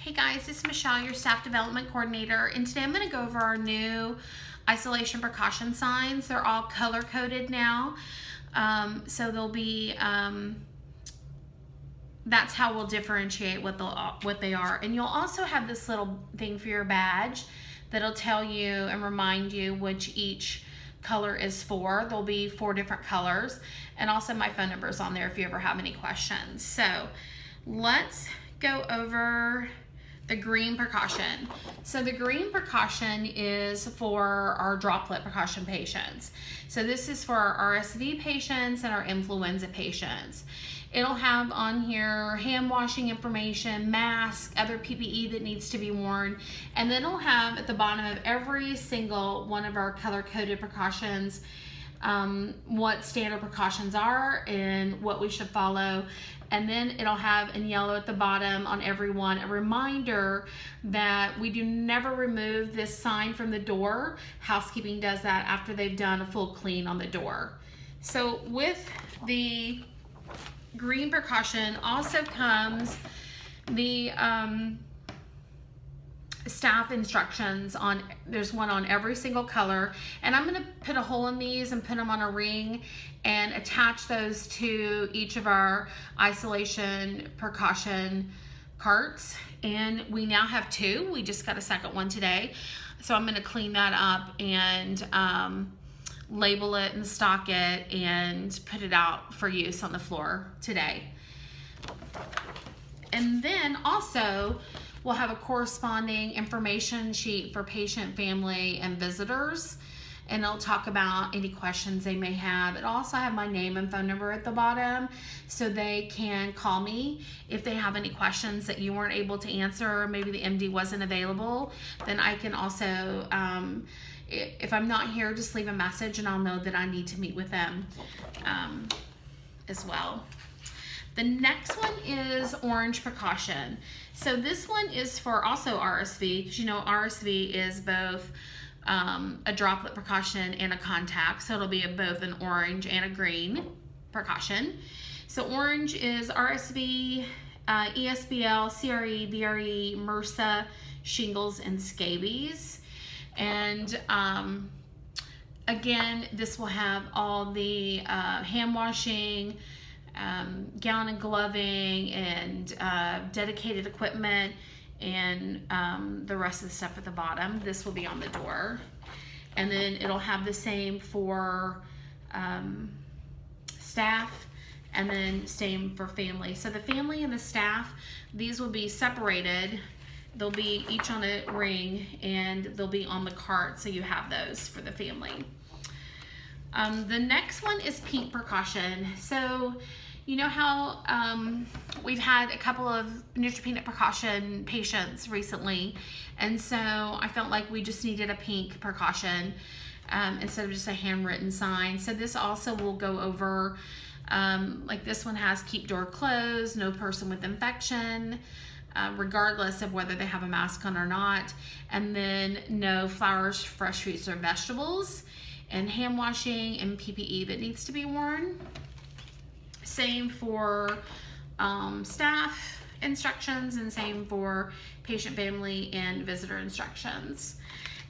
Hey guys, it's Michelle, your staff development coordinator, and today I'm going to go over our new isolation precaution signs. They're all color coded now, so they'll be, that's how we'll differentiate what they are. And you'll also have this little thing for your badge that'll tell you and remind you which each color is for. There'll be 4 different colors, and also my phone number is on there if you ever have any questions. So let's go over the green precaution. So the green precaution is for our droplet precaution patients. So this is for our RSV patients and our influenza patients. It'll have on here hand washing information, mask, other PPE that needs to be worn, and then it'll have at the bottom of every single one of our color-coded precautions what standard precautions are and what we should follow. And then it'll have in yellow at the bottom on every one a reminder that we do never remove this sign from the door. Housekeeping does that after they've done a full clean on the door. So with the green precaution also comes the staff instructions. There's one on every single color, and I'm going to put a hole in these and put them on a ring and attach those to each of our isolation precaution carts. And we now have 2. We just got a second one today, so I'm going to clean that up and label it and stock it and put it out for use on the floor today. And then also we'll have a corresponding information sheet for patient, family, and visitors, and it'll talk about any questions they may have. It'll also have my name and phone number at the bottom, so they can call me if they have any questions that you weren't able to answer, or maybe the MD wasn't available. Then I can also, if I'm not here, just leave a message and I'll know that I need to meet with them as well. The next one is orange precaution. So this one is for also RSV, because you know RSV is both a droplet precaution and a contact, so it'll be both an orange and a green precaution. So orange is RSV, ESBL, CRE, VRE, MRSA, shingles, and scabies. And again, this will have all the hand washing, gown and gloving, and dedicated equipment, and the rest of the stuff at the bottom. This will be on the door. And then it'll have the same for staff, and then same for family. So the family and the staff, these will be separated. They'll be each on a ring, and they'll be on the cart, so you have those for the family. The next one is pink precaution. So you know how we've had a couple of neutropenic precaution patients recently, and so I felt like we just needed a pink precaution instead of just a handwritten sign. So this also will go over, like this one has keep door closed, no person with infection, regardless of whether they have a mask on or not, and then no flowers, fresh fruits, or vegetables, and hand washing and PPE that needs to be worn. Same for staff instructions, and same for patient, family, and visitor instructions.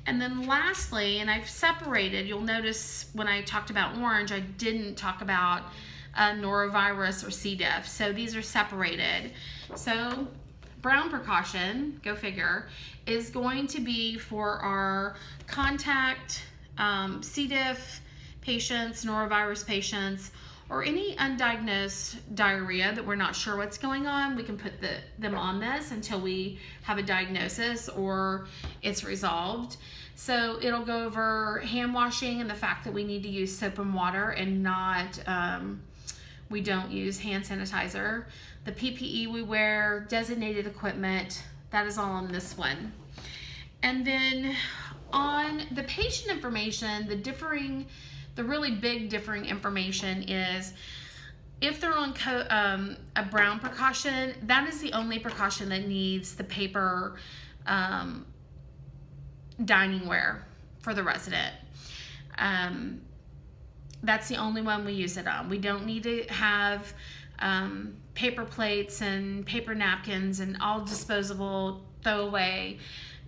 And then lastly, and I've separated, you'll notice when I talked about orange, I didn't talk about norovirus or C. diff. So these are separated. So brown precaution, go figure, is going to be for our contact C. diff patients, norovirus patients, or any undiagnosed diarrhea that we're not sure what's going on. We can put them on this until we have a diagnosis or it's resolved. So it'll go over hand washing and the fact that we need to use soap and water and not, we don't use hand sanitizer. The PPE we wear, designated equipment, that is all on this one. And then on the patient information, the really big differing information is if they're on a brown precaution, that is the only precaution that needs the paper dining ware for the resident. That's the only one we use it on. We don't need to have paper plates and paper napkins and all disposable, throwaway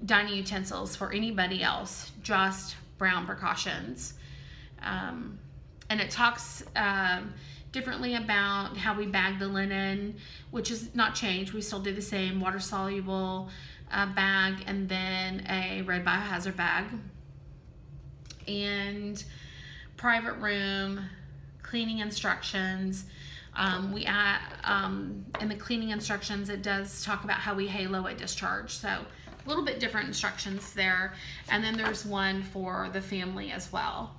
dining utensils for anybody else, just brown precautions. And it talks differently about how we bag the linen, which is not changed. We still do the same water soluble bag and then a red biohazard bag. And private room cleaning instructions. We add in the cleaning instructions, it does talk about how we halo at discharge. So a little bit different instructions there. And then there's one for the family as well.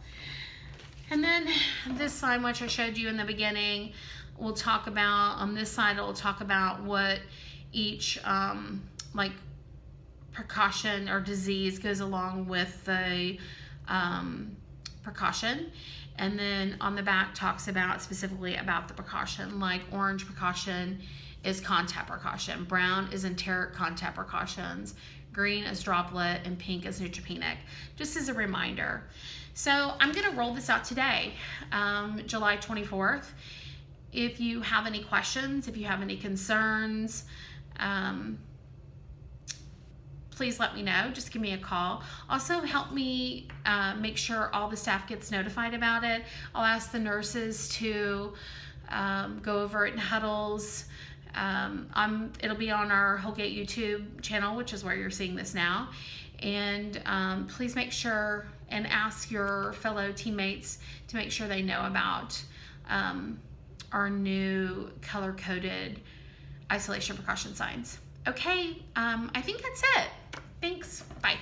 And then this side, which I showed you in the beginning, we'll talk about, on this side, it'll talk about what each like precaution or disease goes along with the precaution. And then on the back talks about specifically about the precaution, like orange precaution is contact precaution, brown is enteric contact precautions, green is droplet, and pink is neutropenic, just as a reminder. So I'm gonna roll this out today, July 24th. If you have any questions, if you have any concerns, please let me know. Just give me a call. Also help me make sure all the staff gets notified about it. I'll ask the nurses to go over it in huddles. It'll be on our Holgate YouTube channel, which is where you're seeing this now. And please make sure and ask your fellow teammates to make sure they know about our new color-coded isolation precaution signs. Okay, I think that's it. Thanks. Bye.